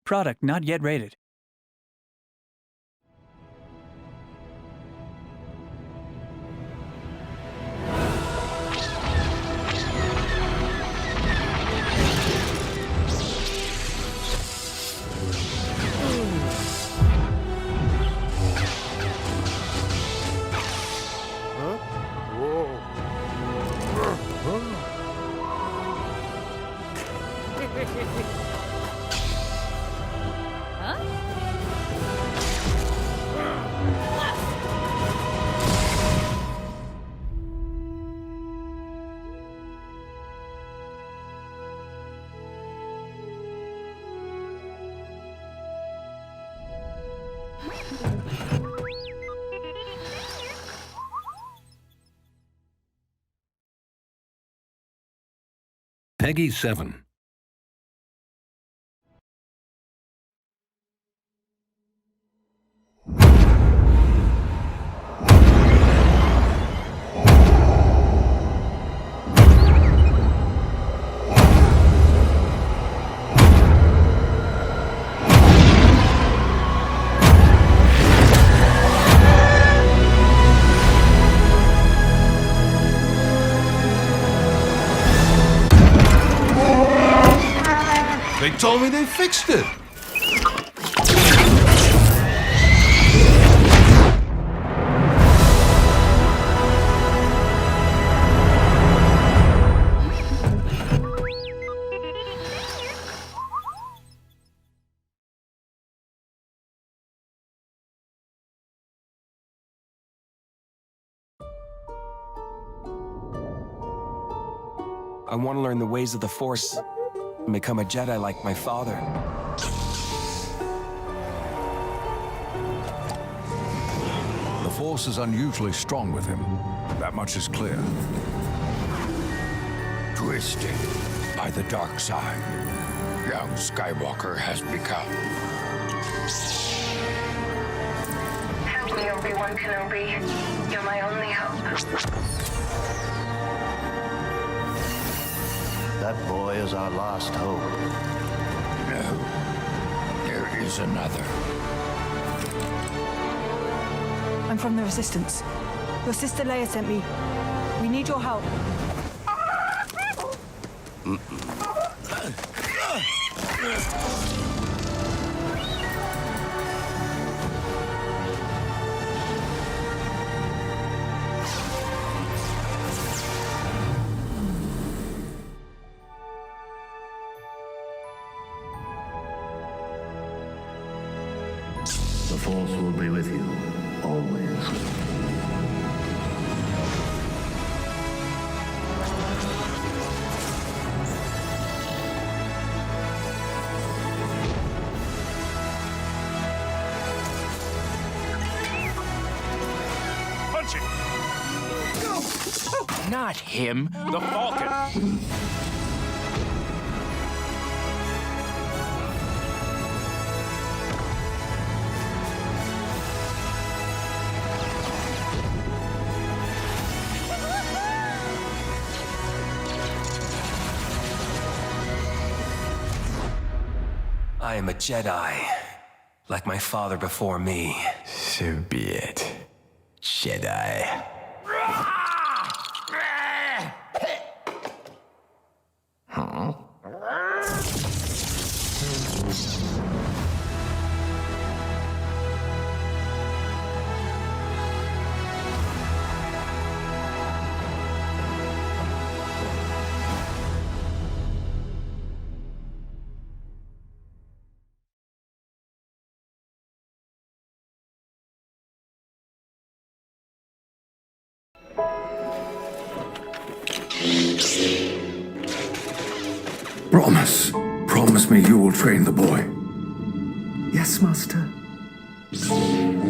Product not yet rated. Peggy 7. They told me they fixed it. I want to learn the ways of the Force and become a Jedi like my father. The Force is unusually strong with him. That much is clear. Twisted by the dark side, young Skywalker has become. Help me, Obi-Wan Kenobi. You're my only hope. That boy is our last hope. No, there is another. I'm from the Resistance. Your sister Leia sent me. We need your help. The Force will be with you, always. Punch it! Not him, the Falcon. I am a Jedi, like my father before me. So be it, Jedi. Huh? Promise me you will train the boy. Yes, Master.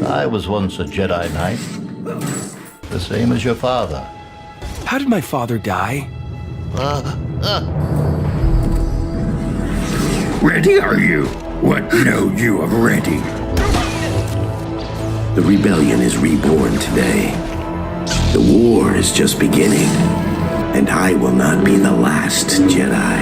I was once a Jedi Knight. The same as your father. How did my father die? Ready are you? What know you of ready? The rebellion is reborn today. The war is just beginning, and I will not be the last Jedi.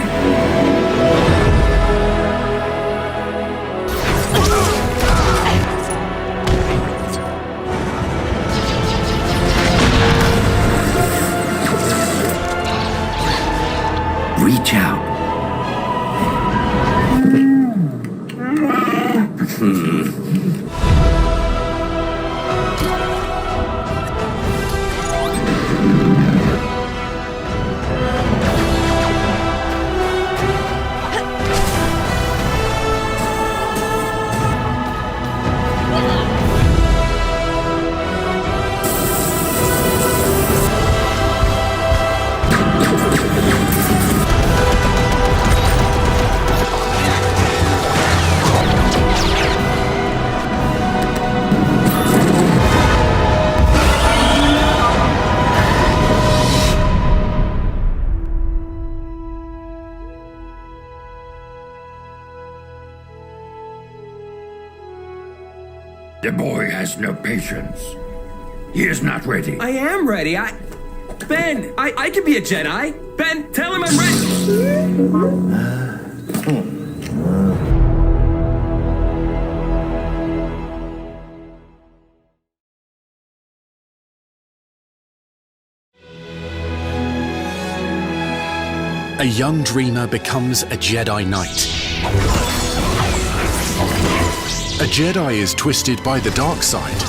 The boy has no patience. He is not ready. I am ready. Ben, I can be a Jedi. Ben, tell him I'm ready. A young dreamer becomes a Jedi Knight. A Jedi is twisted by the dark side.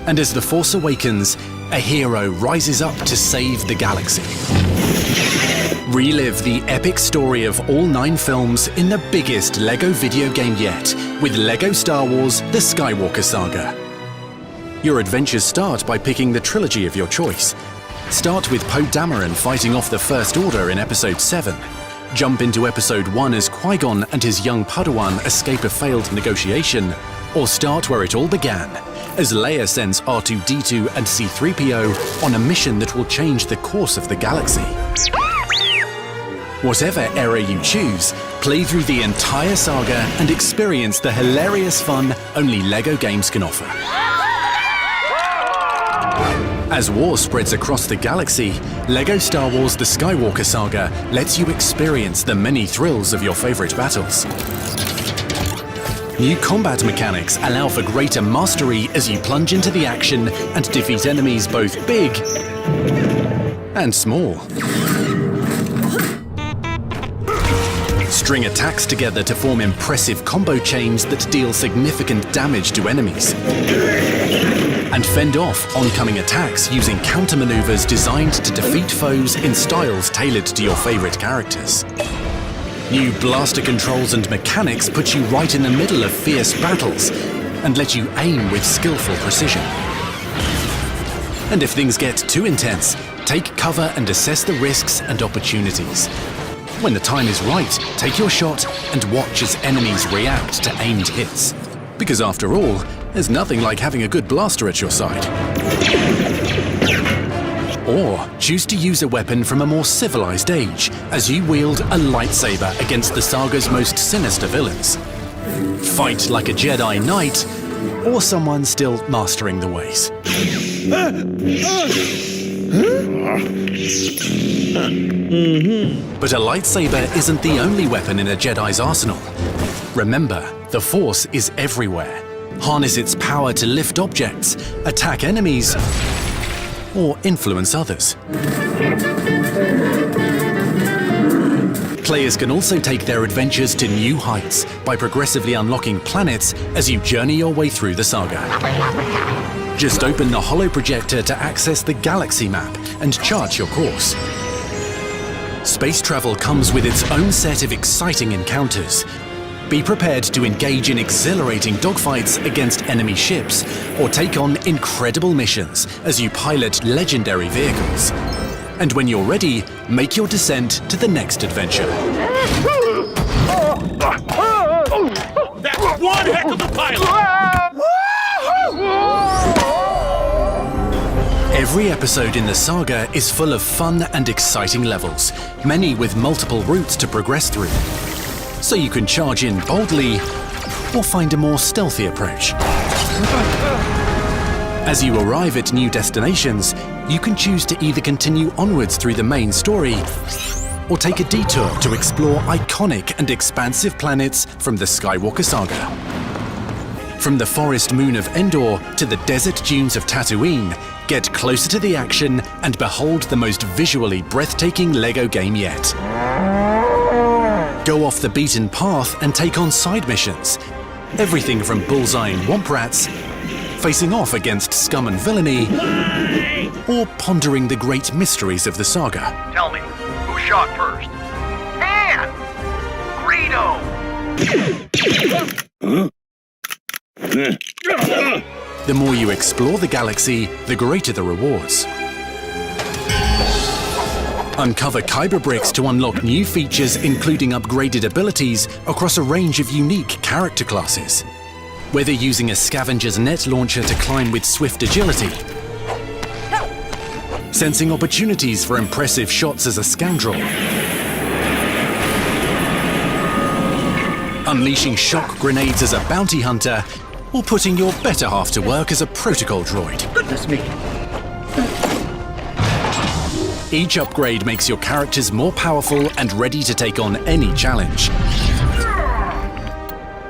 And as the Force awakens, a hero rises up to save the galaxy. Relive the epic story of all 9 films in the biggest LEGO video game yet, with LEGO Star Wars: The Skywalker Saga. Your adventures start by picking the trilogy of your choice. Start with Poe Dameron fighting off the First Order in Episode 7. Jump into Episode 1 as Qui-Gon and his young Padawan escape a failed negotiation. Or start where it all began, as Leia sends R2-D2 and C-3PO on a mission that will change the course of the galaxy. Whatever era you choose, play through the entire saga and experience the hilarious fun only LEGO games can offer. As war spreads across the galaxy, LEGO Star Wars: The Skywalker Saga lets you experience the many thrills of your favorite battles. New combat mechanics allow for greater mastery as you plunge into the action and defeat enemies both big and small. String attacks together to form impressive combo chains that deal significant damage to enemies. And fend off oncoming attacks using counter-maneuvers designed to defeat foes in styles tailored to your favorite characters. New blaster controls and mechanics put you right in the middle of fierce battles and let you aim with skillful precision. And if things get too intense, take cover and assess the risks and opportunities. When the time is right, take your shot and watch as enemies react to aimed hits. Because after all, there's nothing like having a good blaster at your side. Or choose to use a weapon from a more civilized age as you wield a lightsaber against the saga's most sinister villains. Fight like a Jedi Knight or someone still mastering the ways. But a lightsaber isn't the only weapon in a Jedi's arsenal. Remember, the Force is everywhere. Harness its power to lift objects, attack enemies, or influence others. Players can also take their adventures to new heights by progressively unlocking planets as you journey your way through the saga. Just open the holoprojector to access the galaxy map and chart your course. Space travel comes with its own set of exciting encounters. Be prepared to engage in exhilarating dogfights against enemy ships, or take on incredible missions as you pilot legendary vehicles. And when you're ready, make your descent to the next adventure. That's one heck of a pilot! Every episode in the saga is full of fun and exciting levels, many with multiple routes to progress through. So you can charge in boldly, or find a more stealthy approach. As you arrive at new destinations, you can choose to either continue onwards through the main story, or take a detour to explore iconic and expansive planets from the Skywalker Saga. From the forest moon of Endor to the desert dunes of Tatooine, get closer to the action and behold the most visually breathtaking LEGO game yet. Go off the beaten path and take on side missions. Everything from bullseyeing womp rats, facing off against scum and villainy, or pondering the great mysteries of the saga. Tell me, who shot first? Han! Greedo! The more you explore the galaxy, the greater the rewards. Uncover Kyber bricks to unlock new features, including upgraded abilities across a range of unique character classes. Whether using a scavenger's net launcher to climb with swift agility, sensing opportunities for impressive shots as a scoundrel, unleashing shock grenades as a bounty hunter, or putting your better half to work as a protocol droid. Goodness me. Each upgrade makes your characters more powerful and ready to take on any challenge.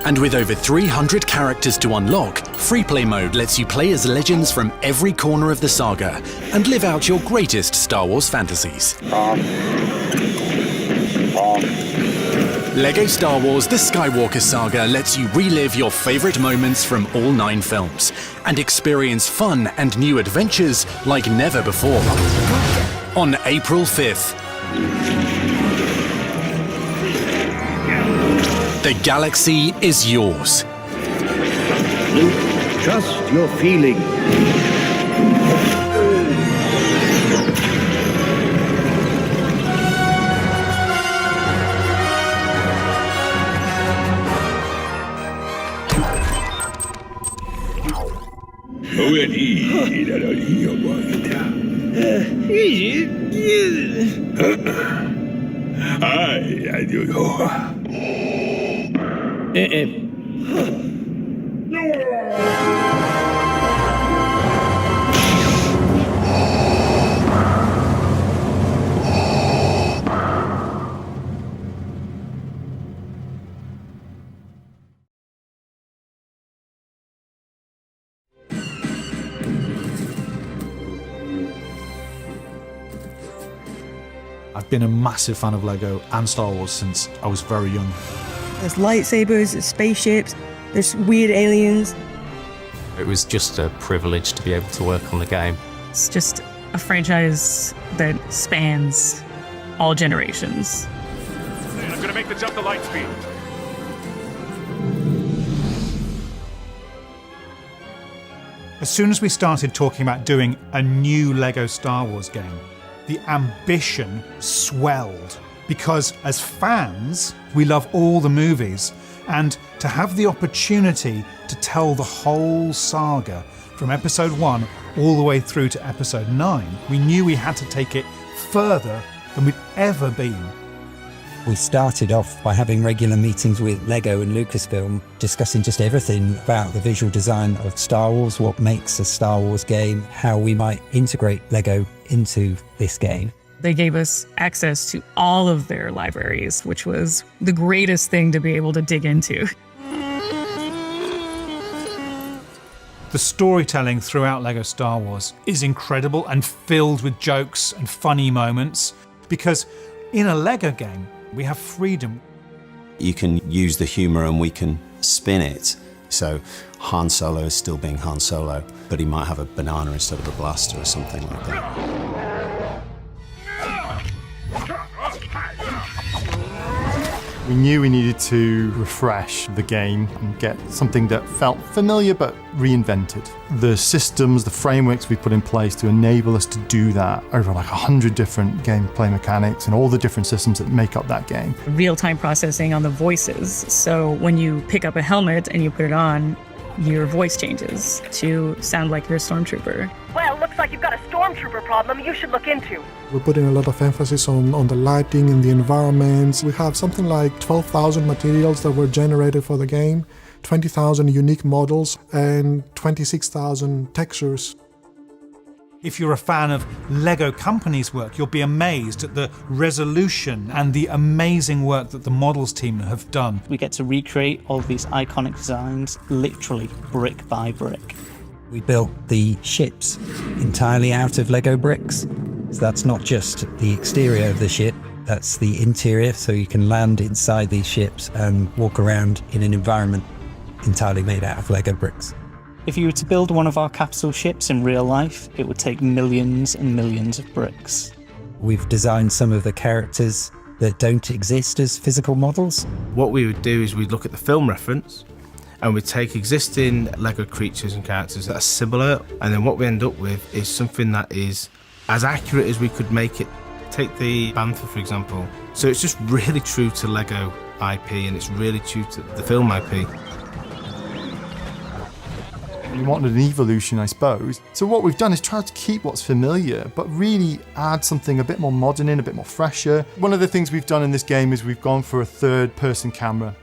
And with over 300 characters to unlock, Freeplay mode lets you play as legends from every corner of the saga and live out your greatest Star Wars fantasies. LEGO Star Wars The Skywalker Saga lets you relive your favorite moments from all 9 films and experience fun and new adventures like never before. On April 5th, the galaxy is yours. Luke, trust your feeling. I've been a massive fan of LEGO and Star Wars since I was very young. There's lightsabers, there's spaceships, there's weird aliens. It was just a privilege to be able to work on the game. It's just a franchise that spans all generations. I'm gonna make the jump to light speed. As soon as we started talking about doing a new LEGO Star Wars game, the ambition swelled, because as fans, we love all the movies, and to have the opportunity to tell the whole saga from episode 1 all the way through to episode 9, we knew we had to take it further than we'd ever been. We started off by having regular meetings with LEGO and Lucasfilm, discussing just everything about the visual design of Star Wars, what makes a Star Wars game, how we might integrate LEGO into this game. They gave us access to all of their libraries, which was the greatest thing to be able to dig into. The storytelling throughout LEGO Star Wars is incredible and filled with jokes and funny moments, because in a LEGO game, we have freedom. You can use the humor and we can spin it. So Han Solo is still being Han Solo, but he might have a banana instead of a blaster or something like that. We knew we needed to refresh the game and get something that felt familiar but reinvented. The systems, the frameworks we put in place to enable us to do that, over like 100 different gameplay mechanics and all the different systems that make up that game. Real-time processing on the voices. So when you pick up a helmet and you put it on, your voice changes to sound like you're a stormtrooper. Well, looks like you've got a stormtrooper problem you should look into. We're putting a lot of emphasis on the lighting and the environments. We have something like 12,000 materials that were generated for the game, 20,000 unique models, and 26,000 textures. If you're a fan of LEGO Company's work, you'll be amazed at the resolution and the amazing work that the models team have done. We get to recreate all of these iconic designs, literally brick by brick. We built the ships entirely out of LEGO bricks. So that's not just the exterior of the ship, that's the interior, so you can land inside these ships and walk around in an environment entirely made out of LEGO bricks. If you were to build one of our capital ships in real life, it would take millions and millions of bricks. We've designed some of the characters that don't exist as physical models. What we would do is we'd look at the film reference and we'd take existing LEGO creatures and characters that are similar, and then what we end up with is something that is as accurate as we could make it. Take the Bantha, for example. So it's just really true to LEGO IP, and it's really true to the film IP. We wanted an evolution, I suppose. So what we've done is try to keep what's familiar, but really add something a bit more modern in, a bit more fresher. One of the things we've done in this game is we've gone for a third-person camera.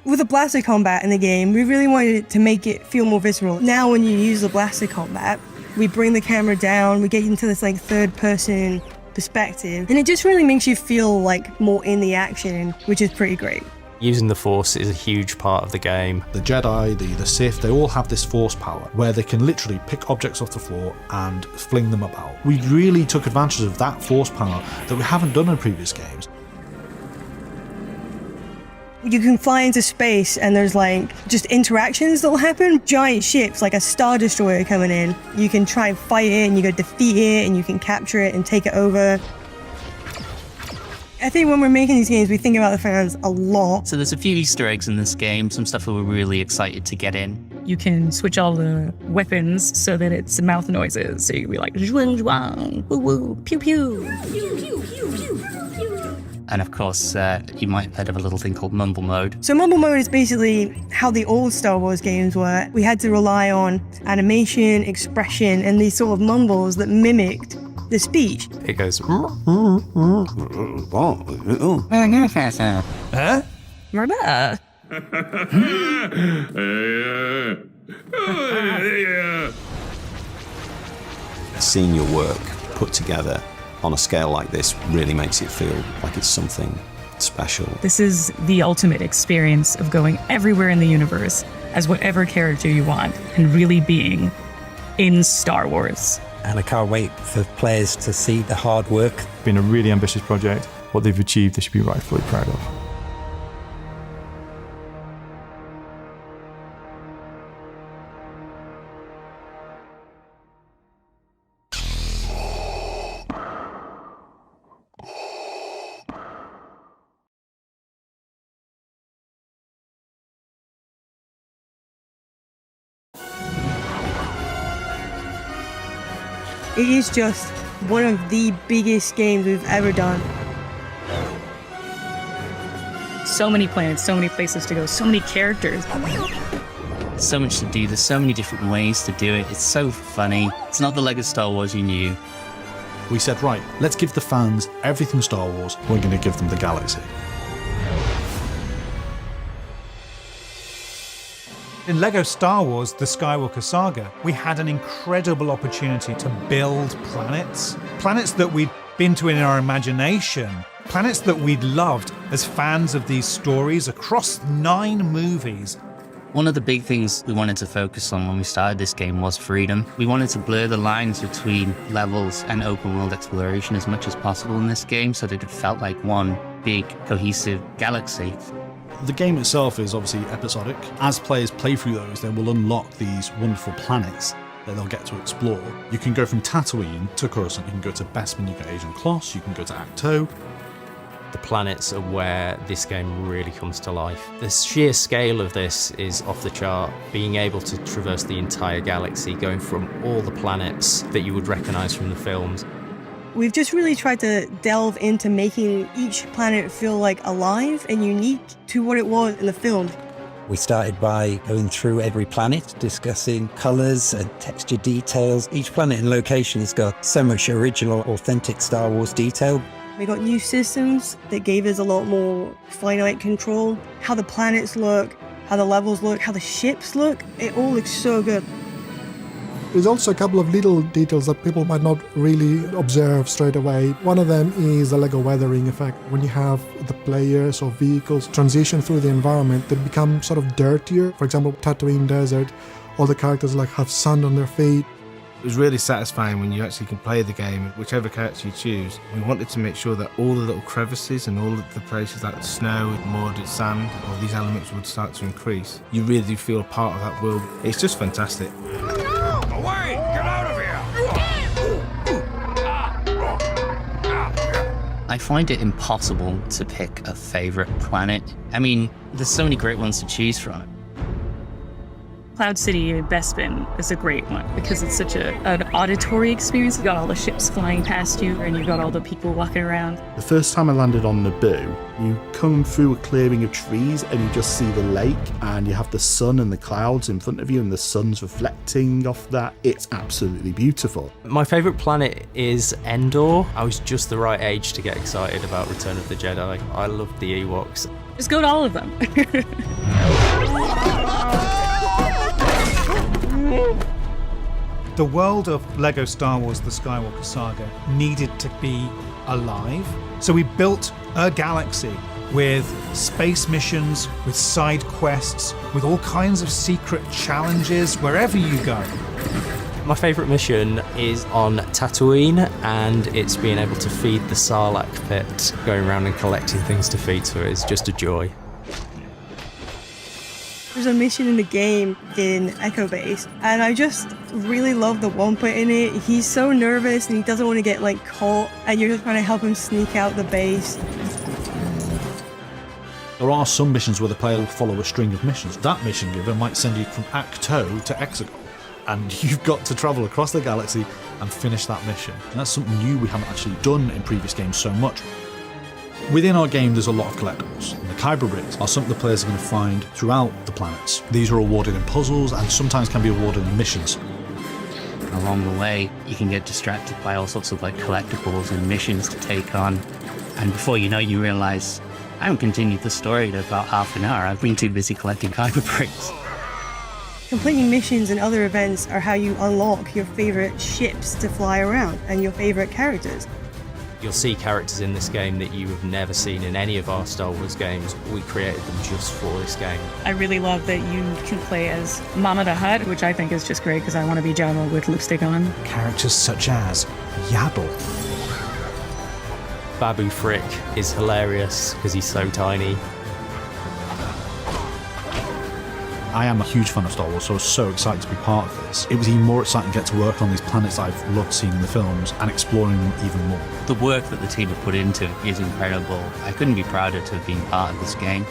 With the blaster combat in the game, we really wanted to make it feel more visceral. Now when you use the blaster combat, we bring the camera down, we get into this like third-person perspective, and it just really makes you feel like more in the action, which is pretty great. Using the Force is a huge part of the game. The Jedi, the Sith, they all have this Force power where they can literally pick objects off the floor and fling them about. We really took advantage of that Force power that we haven't done in previous games. You can fly into space and there's like just interactions that'll happen. Giant ships like a Star Destroyer coming in. You can try and fight it and you go defeat it and you can capture it and take it over. I think when we're making these games, we think about the fans a lot. So there's a few Easter eggs in this game, some stuff that we're really excited to get in. You can switch all the weapons so that it's mouth noises. So you can be like, zhuang zhuang, woo woo, pew pew. And of course, you might have heard of a little thing called Mumble Mode. So Mumble Mode is basically how the old Star Wars games were. We had to rely on animation, expression, and these sort of mumbles that mimicked the speech. It goes. Huh? Marba. Seeing your work put together on a scale like this really makes it feel like it's something special. This is the ultimate experience of going everywhere in the universe as whatever character you want and really being in Star Wars. And I can't wait for players to see the hard work. It's been a really ambitious project. What they've achieved, they should be rightfully proud of. It is just one of the biggest games we've ever done. So many planets, so many places to go, so many characters. So much to do, there's so many different ways to do it. It's so funny. It's not the Lego Star Wars you knew. We said, right, let's give the fans everything Star Wars, we're going to give them the galaxy. In LEGO Star Wars, The Skywalker Saga, we had an incredible opportunity to build planets. Planets that we'd been to in our imagination. Planets that we'd loved as fans of these stories across 9 movies. One of the big things we wanted to focus on when we started this game was freedom. We wanted to blur the lines between levels and open world exploration as much as possible in this game so that it felt like one big, cohesive galaxy. The game itself is obviously episodic. As players play through those, they will unlock these wonderful planets that they'll get to explore. You can go from Tatooine to Coruscant, you can go to Bespin, you can go to Agent Kloss, you can go to Acto. The planets are where this game really comes to life. The sheer scale of this is off the chart. Being able to traverse the entire galaxy, going from all the planets that you would recognise from the films. We've just really tried to delve into making each planet feel like alive and unique to what it was in the film. We started by going through every planet, discussing colours and texture details. Each planet and location has got so much original, authentic Star Wars detail. We got new systems that gave us a lot more finite control. How the planets look, how the levels look, how the ships look, it all looks so good. There's also a couple of little details that people might not really observe straight away. One of them is the Lego weathering effect. When you have the players or vehicles transition through the environment, they become sort of dirtier. For example, Tatooine Desert, all the characters like have sand on their feet. It was really satisfying when you actually can play the game, whichever character you choose. We wanted to make sure that all the little crevices and all of the places like snow, mud, sand, all these elements would start to increase. You really do feel part of that world. It's just fantastic. Away! Get out of here! I find it impossible to pick a favourite planet. I mean, there's so many great ones to choose from. Cloud City in Bespin is a great one because it's such an auditory experience. You got all the ships flying past you and you got all the people walking around. The first time I landed on Naboo, you come through a clearing of trees and you just see the lake and you have the sun and the clouds in front of you and the sun's reflecting off that. It's absolutely beautiful. My favourite planet is Endor. I was just the right age to get excited about Return of the Jedi. I loved the Ewoks. Just go to all of them. The world of LEGO Star Wars The Skywalker Saga needed to be alive. So we built a galaxy with space missions, with side quests, with all kinds of secret challenges wherever you go. My favourite mission is on Tatooine, and it's being able to feed the Sarlacc pit, going around and collecting things to feed, so it's just a joy. There's a mission in the game in Echo Base, and I just really love the Wampa in it. He's so nervous and he doesn't want to get like caught, and you're just trying to help him sneak out the base. There are some missions where the player will follow a string of missions. That mission giver might send you from Acto to Exegol, and you've got to travel across the galaxy and finish that mission. And that's something new we haven't actually done in previous games so much. Within our game, there's a lot of collectibles, and the Kyber bricks are something the players are going to find throughout the planets. These are awarded in puzzles and sometimes can be awarded in missions. Along the way, you can get distracted by all sorts of like collectibles and missions to take on, and before you know, you realize I haven't continued the story to about half an hour. I've been too busy collecting Kyber bricks. Completing missions and other events are how you unlock your favorite ships to fly around and your favorite characters. You'll see characters in this game that you have never seen in any of our Star Wars games. We created them just for this game. I really love that you can play as Mama the Hutt, which I think is just great because I want to be Jabba with lipstick on. Characters such as Yaddle. Babu Frick is hilarious because he's so tiny. I am a huge fan of Star Wars, so I was so excited to be part of this. It was even more exciting to get to work on these planets I've loved seeing in the films and exploring them even more. The work that the team have put into it is incredible. I couldn't be prouder to have been part of this game.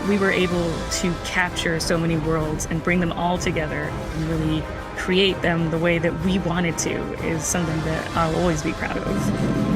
We were able to capture so many worlds and bring them all together and really create them the way that we wanted to is something that I'll always be proud of.